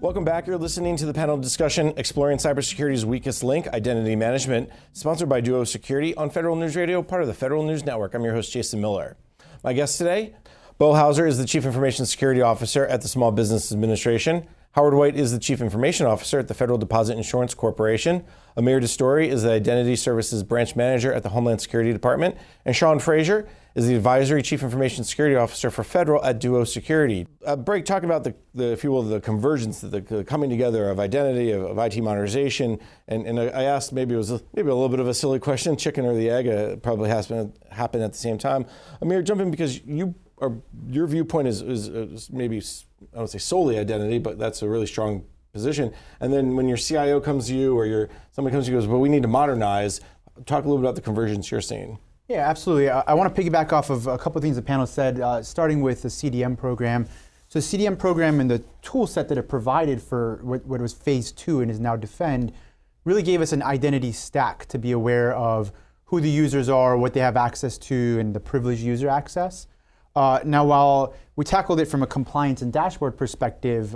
Welcome back. You're listening to the panel discussion Exploring Cybersecurity's Weakest Link, Identity Management, sponsored by Duo Security on Federal News Radio, part of the Federal News Network. I'm your host, Jason Miller. My guest today, Bo Hauser is the Chief Information Security Officer at the Small Business Administration. Howard White is the Chief Information Officer at the Federal Deposit Insurance Corporation. Amir Destoury is the Identity Services Branch Manager at the Homeland Security Department. And Sean Frazier is the Advisory Chief Information Security Officer for Federal at Duo Security. Break, talking about the, if you will, the convergence, the coming together of identity, of IT modernization. And I asked, maybe it was maybe a little bit of a silly question, chicken or the egg, probably has to happen at the same time. Amir, jump in because your viewpoint is maybe, I don't say solely identity, but that's a really strong position. And then when your CIO comes to you or somebody comes to you and goes, well, we need to modernize, talk a little bit about the convergence you're seeing. Yeah, absolutely. I want to piggyback off of a couple of things the panel said, starting with the CDM program. So the CDM program and the tool set that it provided for what was phase 2 and is now Defend really gave us an identity stack to be aware of who the users are, what they have access to, and the privileged user access. Now, while we tackled it from a compliance and dashboard perspective,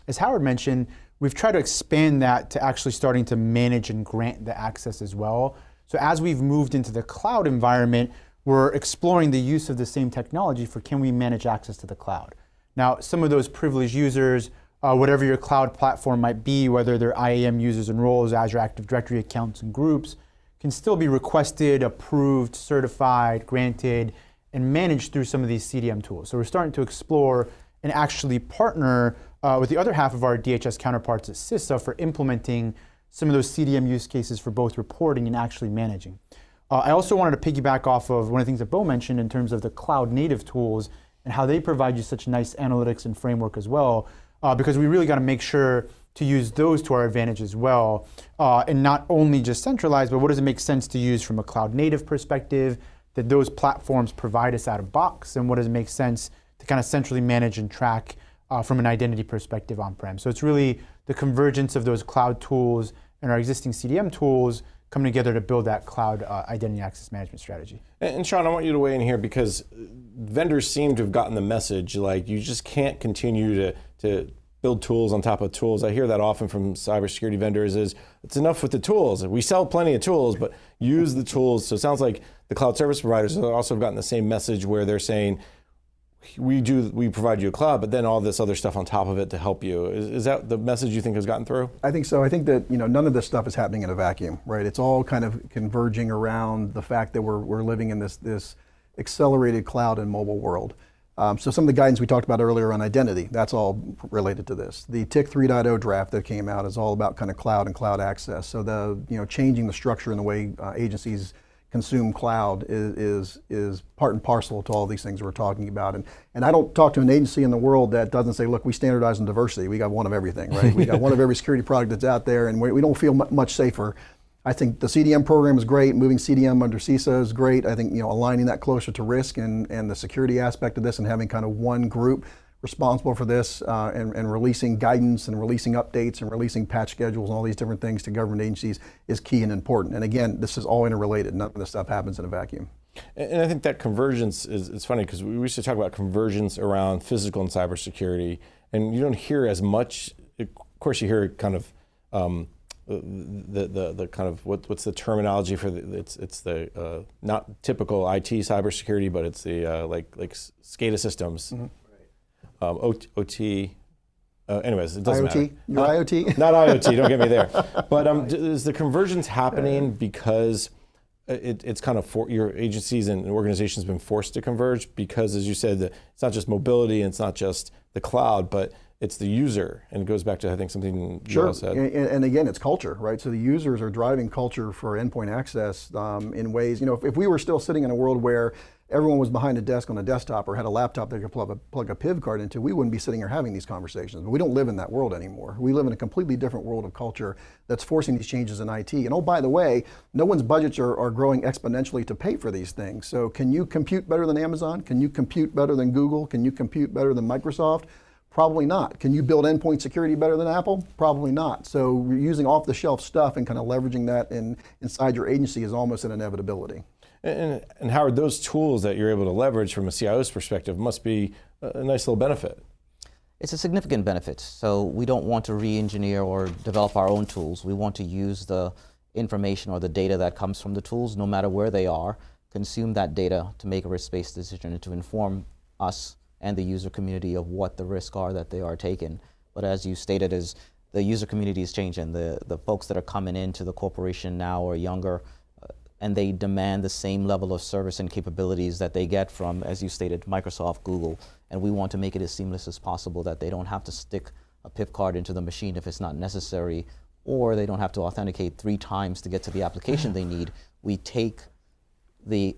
as Howard mentioned, we've tried to expand that to actually starting to manage and grant the access as well. So as we've moved into the cloud environment, we're exploring the use of the same technology for can we manage access to the cloud. Now, some of those privileged users, whatever your cloud platform might be, whether they're IAM users and roles, Azure Active Directory accounts and groups, can still be requested, approved, certified, granted, and managed through some of these CDM tools. So we're starting to explore and actually partner with the other half of our DHS counterparts at CISA for implementing some of those CDM use cases for both reporting and actually managing. I also wanted to piggyback off of one of the things that Bo mentioned in terms of the cloud native tools and how they provide you such nice analytics and framework as well, because we really got to make sure to use those to our advantage as well, and not only just centralized, but what does it make sense to use from a cloud native perspective that those platforms provide us out of box, and what does it make sense to kind of centrally manage and track from an identity perspective on-prem. So it's really the convergence of those cloud tools and our existing CDM tools coming together to build that cloud identity access management strategy. And Sean, I want you to weigh in here because vendors seem to have gotten the message, like you just can't continue to build tools on top of tools. I hear that often from cybersecurity vendors is, it's enough with the tools. We sell plenty of tools, but use the tools. So it sounds like the cloud service providers have also gotten the same message where they're saying, we provide you a cloud, but then all this other stuff on top of it to help you. Is that the message you think has gotten through? I think so. I think that none of this stuff is happening in a vacuum, right? It's all kind of converging around the fact that we're living in this accelerated cloud and mobile world. So some of the guidance we talked about earlier on identity, that's all related to this. The TIC 3.0 draft that came out is all about kind of cloud and cloud access. So changing the structure and the way agencies consume cloud is part and parcel to all these things we're talking about. And I don't talk to an agency in the world that doesn't say, look, we standardize on diversity. We got one of everything, right? We got one of every security product that's out there, and we don't feel much safer. I think the CDM program is great. Moving CDM under CISA is great. I think aligning that closer to risk and the security aspect of this and having kind of one group responsible for this and releasing guidance and releasing updates and releasing patch schedules and all these different things to government agencies is key and important. And again, this is all interrelated. None of this stuff happens in a vacuum. And I think that convergence is funny because we used to talk about convergence around physical and cybersecurity, and you don't hear as much. Of course, you hear kind of the kind of what's the terminology for it's the not typical IT cybersecurity, but it's the like SCADA systems. Mm-hmm. OT, anyways, it doesn't matter. Your IoT? Not IoT, don't get me there. But is the convergence happening because it's kind of your agencies and organizations been forced to converge? Because, as you said, it's not just mobility and it's not just the cloud, but it's the user. And it goes back to, I think, something you all said. And again, it's culture, right? So the users are driving culture for endpoint access in ways, if we were still sitting in a world where everyone was behind a desk on a desktop or had a laptop they could plug a PIV card into, we wouldn't be sitting here having these conversations. But we don't live in that world anymore. We live in a completely different world of culture that's forcing these changes in IT. And oh, by the way, no one's budgets are growing exponentially to pay for these things. So can you compute better than Amazon? Can you compute better than Google? Can you compute better than Microsoft? Probably not. Can you build endpoint security better than Apple? Probably not. So using off-the-shelf stuff and kind of leveraging that inside your agency is almost an inevitability. And Howard, those tools that you're able to leverage from a CIO's perspective must be a nice little benefit. It's a significant benefit. So we don't want to re-engineer or develop our own tools. We want to use the information or the data that comes from the tools, no matter where they are, consume that data to make a risk-based decision and to inform us and the user community of what the risks are that they are taking. But as you stated, is the user community is changing. The folks that are coming into the corporation now are younger, and they demand the same level of service and capabilities that they get from, as you stated, Microsoft, Google. And we want to make it as seamless as possible that they don't have to stick a PIP card into the machine if it's not necessary, or they don't have to authenticate 3 times to get to the application they need. We take the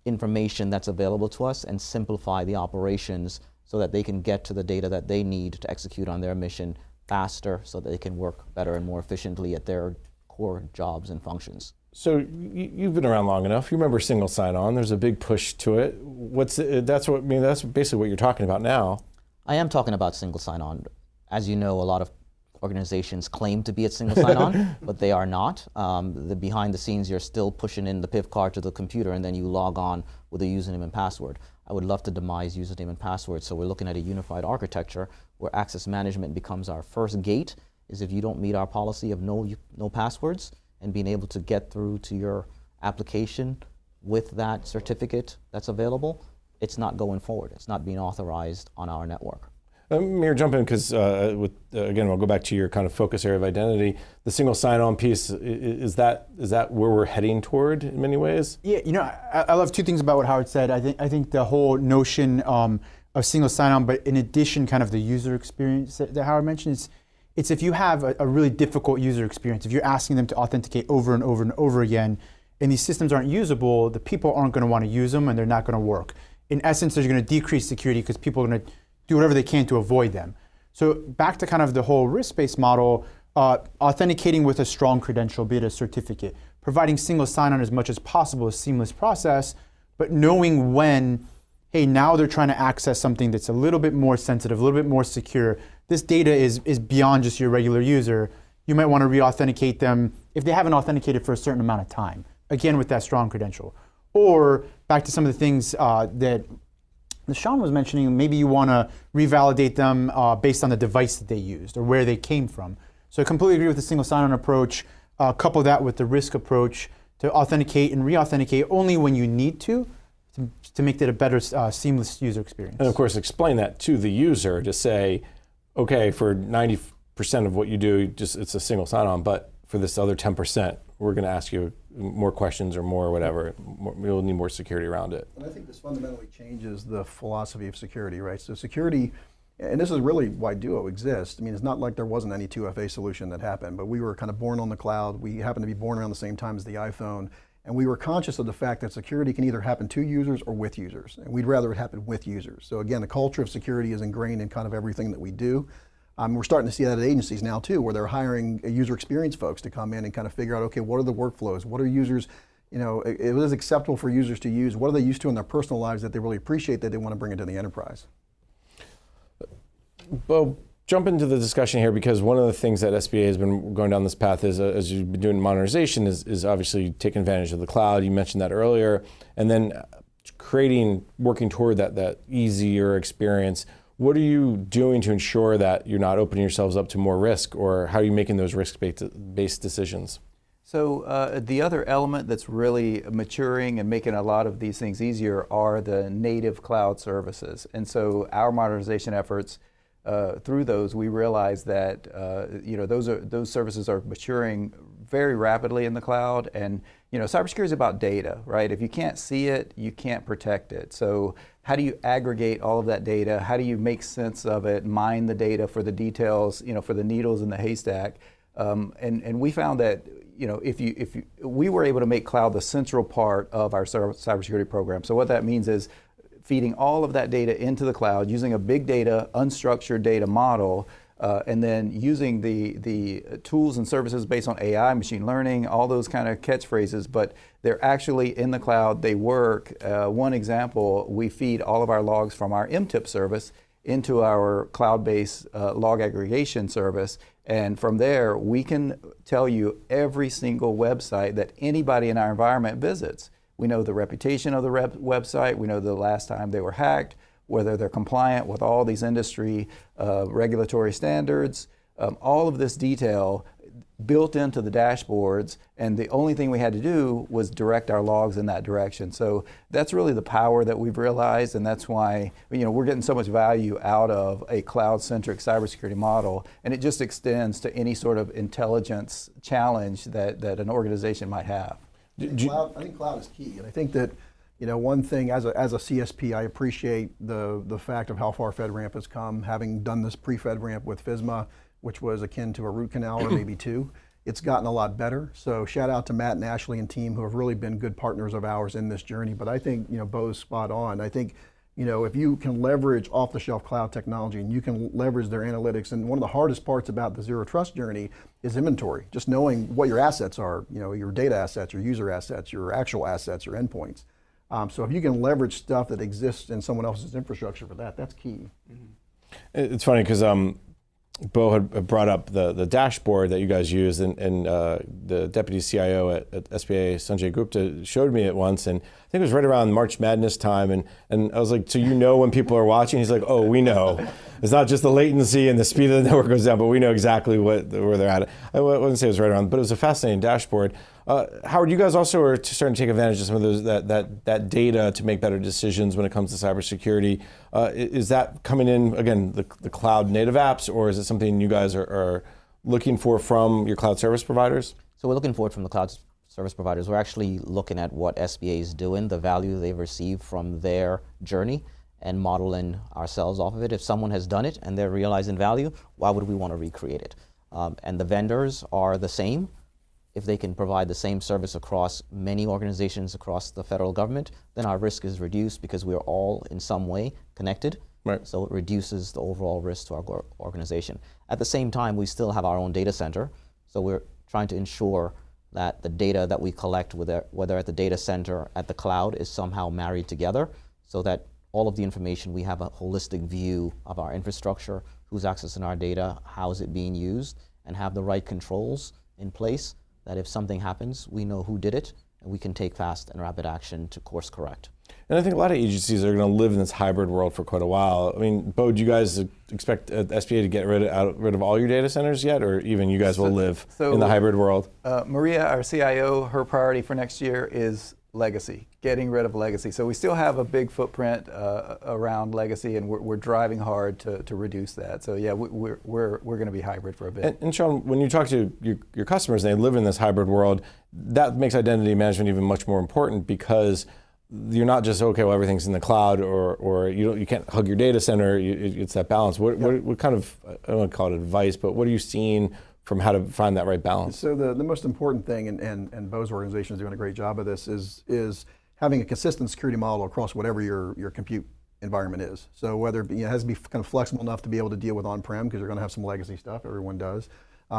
information that's available to us and simplify the operations so that they can get to the data that they need to execute on their mission faster, so that they can work better and more efficiently at their core jobs and functions. So you've been around long enough. You remember single sign-on. There's a big push to it. That's basically what you're talking about now. I am talking about single sign-on. As you know, a lot of organizations claim to be at single sign-on, but they are not. Behind the scenes, you're still pushing in the PIP card to the computer, and then you log on with a username and password. I would love to demise username and password, so we're looking at a unified architecture where access management becomes our first gate. Is if you don't meet our policy of no passwords, and being able to get through to your application with that certificate that's available, it's not going forward. It's not being authorized on our network. Mir, jump in, because again, I'll go back to your kind of focus area of identity. The single sign-on piece, is that where we're heading toward in many ways? Yeah, I love 2 things about what Howard said. I think the whole notion of single sign-on, but in addition, kind of the user experience that Howard mentioned, it's if you have a really difficult user experience, if you're asking them to authenticate over and over and over again, and these systems aren't usable, the people aren't going to want to use them, and they're not going to work. In essence, they're going to decrease security because people are going to do whatever they can to avoid them. So back to kind of the whole risk-based model, authenticating with a strong credential, be it a certificate, providing single sign-on as much as possible, a seamless process, but knowing when, hey, now they're trying to access something that's a little bit more sensitive, a little bit more secure. This data is beyond just your regular user. You might want to re-authenticate them if they haven't authenticated for a certain amount of time, again with that strong credential. Or back to some of the things that Sean was mentioning, maybe you want to revalidate them based on the device that they used or where they came from. So I completely agree with the single sign-on approach. Couple that with the risk approach to authenticate and re-authenticate only when you need to make that a better seamless user experience. And of course, explain that to the user to say, okay, for 90% of what you do, it's a single sign-on, but for this other 10%, we're going to ask you more questions or more whatever. We'll need more security around it. And I think this fundamentally changes the philosophy of security, right? So security, and this is really why Duo exists. I mean, it's not like there wasn't any 2FA solution that happened, but we were kind of born on the cloud. We happened to be born around the same time as the iPhone. And we were conscious of the fact that security can either happen to users or with users. And we'd rather it happen with users. So again, the culture of security is ingrained in kind of everything that we do. We're starting to see that at agencies now too, where they're hiring user experience folks to come in and kind of figure out, okay, what are the workflows? What are users, it is acceptable for users to use? What are they used to in their personal lives that they really appreciate that they want to bring into the enterprise? Well, jump into the discussion here, because one of the things that SBA has been going down this path is, as you've been doing modernization, is obviously taking advantage of the cloud. You mentioned that earlier, and then working toward that easier experience. What are you doing to ensure that you're not opening yourselves up to more risk, or how are you making those risk-based decisions? So the other element that's really maturing and making a lot of these things easier are the native cloud services. And so our modernization efforts, through those, we realize that those services are maturing very rapidly in the cloud. And cybersecurity is about data, right? If you can't see it, you can't protect it. So how do you aggregate all of that data? How do you make sense of it, mine the data for the details, for the needles in the haystack? And we found that if we were able to make cloud the central part of our cybersecurity program. So what that means is feeding all of that data into the cloud using a big data, unstructured data model, and then using the tools and services based on AI, machine learning, all those kind of catchphrases, but they're actually in the cloud, they work. One example, we feed all of our logs from our MTIP service into our cloud-based log aggregation service, and from there we can tell you every single website that anybody in our environment visits. We know the reputation of the website, we know the last time they were hacked, whether they're compliant with all these industry regulatory standards, all of this detail built into the dashboards, and the only thing we had to do was direct our logs in that direction. So that's really the power that we've realized, and that's why we're getting so much value out of a cloud-centric cybersecurity model, and it just extends to any sort of intelligence challenge that an organization might have. I think cloud is key, and I think that one thing as a CSP, I appreciate the fact of how far FedRAMP has come, having done this pre-FedRAMP with FISMA, which was akin to a root canal or maybe two. It's gotten a lot better. So shout out to Matt and Ashley and team who have really been good partners of ours in this journey. But I think Bo's spot on. I think if you can leverage off-the-shelf cloud technology and you can leverage their analytics, and one of the hardest parts about the zero trust journey is inventory, just knowing what your assets are, your data assets, your user assets, your actual assets, your endpoints. So if you can leverage stuff that exists in someone else's infrastructure for that, that's key. It's funny because Bo had brought up the dashboard that you guys use, and the deputy CIO at SBA, Sanjay Gupta, showed me it once, and I think it was right around March Madness time, and I was like, so when people are watching? He's like, oh, we know. It's not just the latency and the speed of the network goes down, but we know exactly where they're at. I wouldn't say it was right around, but it was a fascinating dashboard. Howard, you guys also are starting to take advantage of some of those that data to make better decisions when it comes to cybersecurity. Is that coming in, again, the cloud native apps, or is it something you guys are looking for from your cloud service providers? So we're looking for it from the cloud service providers. We're actually looking at what SBA is doing, the value they've received from their journey, and modeling ourselves off of it. If someone has done it and they're realizing value, why would we want to recreate it? And the vendors are the same. If they can provide the same service across many organizations across the federal government, then our risk is reduced because we're all in some way connected. Right. So it reduces the overall risk to our organization. At the same time, we still have our own data center. So we're trying to ensure that the data that we collect, whether at the data center, at the cloud, is somehow married together so that all of the information, we have a holistic view of our infrastructure, who's accessing our data, how is it being used, and have the right controls in place that if something happens, we know who did it, and we can take fast and rapid action to course correct. And I think a lot of agencies are going to live in this hybrid world for quite a while. I mean, Bo, do you guys expect SBA to get rid of all your data centers yet, or even you guys will live in the hybrid world? Maria, our CIO, her priority for next year is legacy, getting rid of legacy. So we still have a big footprint around legacy, and we're driving hard to reduce that. So yeah, we're going to be hybrid for a bit. And Sean, when you talk to your customers and they live in this hybrid world, that makes identity management even much more important, because you're not just, okay, well, everything's in the cloud, or you can't hug your data center. It's that balance. What kind of, I don't want to call it advice, but what are you seeing from how to find that right balance? So the most important thing, and Bo's organization is doing a great job of this, is having a consistent security model across whatever your compute environment is. So whether it has to be kind of flexible enough to be able to deal with on-prem, because you're going to have some legacy stuff, everyone does,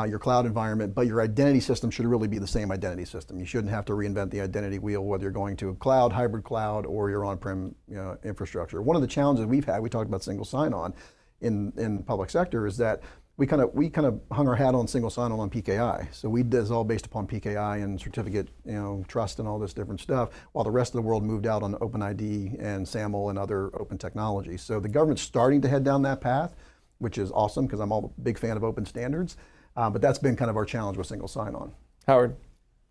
your cloud environment, but your identity system should really be the same identity system. You shouldn't have to reinvent the identity wheel, whether you're going to a cloud, hybrid cloud, or your on-prem infrastructure. One of the challenges we've had, we talked about single sign-on in public sector, is that we kind of hung our hat on single sign-on PKI. So we did this all based upon PKI and certificate, trust and all this different stuff, while the rest of the world moved out on OpenID and SAML and other open technologies. So the government's starting to head down that path, which is awesome, because I'm a big fan of open standards. But that's been kind of our challenge with single sign-on. Howard?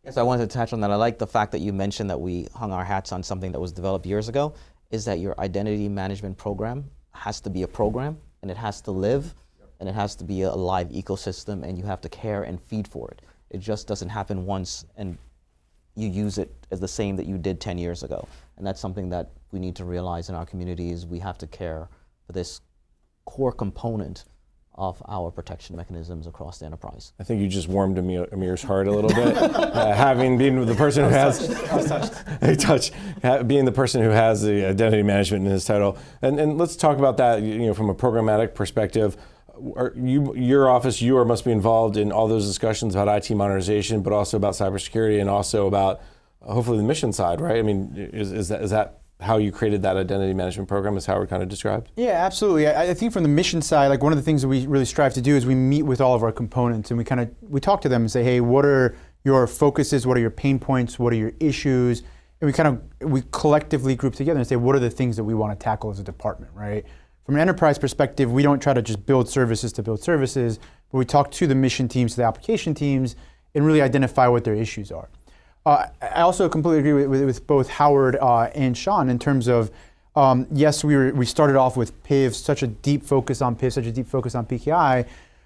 Yes, I wanted to touch on that. I like the fact that you mentioned that we hung our hats on something that was developed years ago, is that your identity management program has to be a program, and it has to live, and it has to be a live ecosystem, and you have to care and feed for it. It just doesn't happen once and you use it as the same that you did 10 years ago. And that's something that we need to realize in our communities. We have to care for this core component of our protection mechanisms across the enterprise. I think you just warmed Amir's heart a little bit, having been the person who has being the person who has the identity management in his title. And let's talk about that. From a programmatic perspective, your office, must be involved in all those discussions about IT modernization, but also about cybersecurity, and also about hopefully the mission side, right? I mean, is that how you created that identity management program, as Howard kind of described? Yeah, absolutely. I think from the mission side, like one of the things that we really strive to do is we meet with all of our components, and we talk to them and say, hey, what are your focuses? What are your pain points? What are your issues? and we collectively group together and say, what are the things that we want to tackle as a department, right? From an enterprise perspective, we don't try to just build services to build services, but we talk to the mission teams, to the application teams, and really identify what their issues are. I also completely agree with both Howard and Sean in terms of, yes, we started off with PIV, such a deep focus on PIV, such a deep focus on PKI,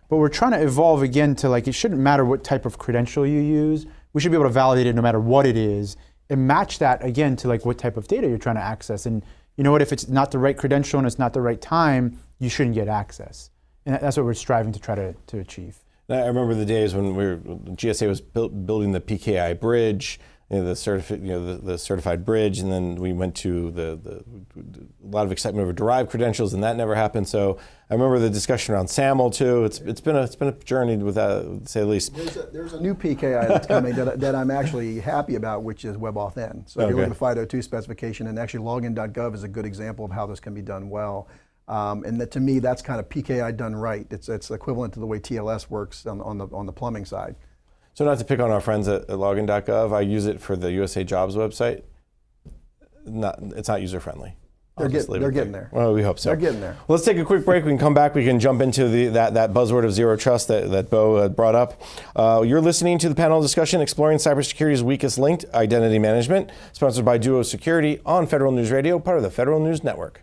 but we're trying to evolve again to it shouldn't matter what type of credential you use. We should be able to validate it no matter what it is and match that again to what type of data you're trying to access. And you know what, if it's not the right credential and it's not the right time, you shouldn't get access. And that's what we're striving to try to achieve. I remember the days when GSA was building the PKI bridge, the certified bridge, and then we went to a lot of excitement over derived credentials, and that never happened. So I remember the discussion around SAML too. It's been a journey, to say the least. There's a new PKI that's coming that I'm actually happy about, which is WebAuthn. So if you look at the 502 specification, and actually login.gov is a good example of how this can be done well. And that, to me, that's kind of PKI done right. It's equivalent to the way TLS works on the plumbing side. So not to pick on our friends at login.gov, I use it for the USA Jobs website. It's not user friendly. They're getting there. Well, we hope so. They're getting there. Well, let's take a quick break. We can come back. We can jump into that buzzword of zero trust that Bo brought up. You're listening to the panel discussion exploring cybersecurity's weakest link, identity management, sponsored by Duo Security on Federal News Radio, part of the Federal News Network.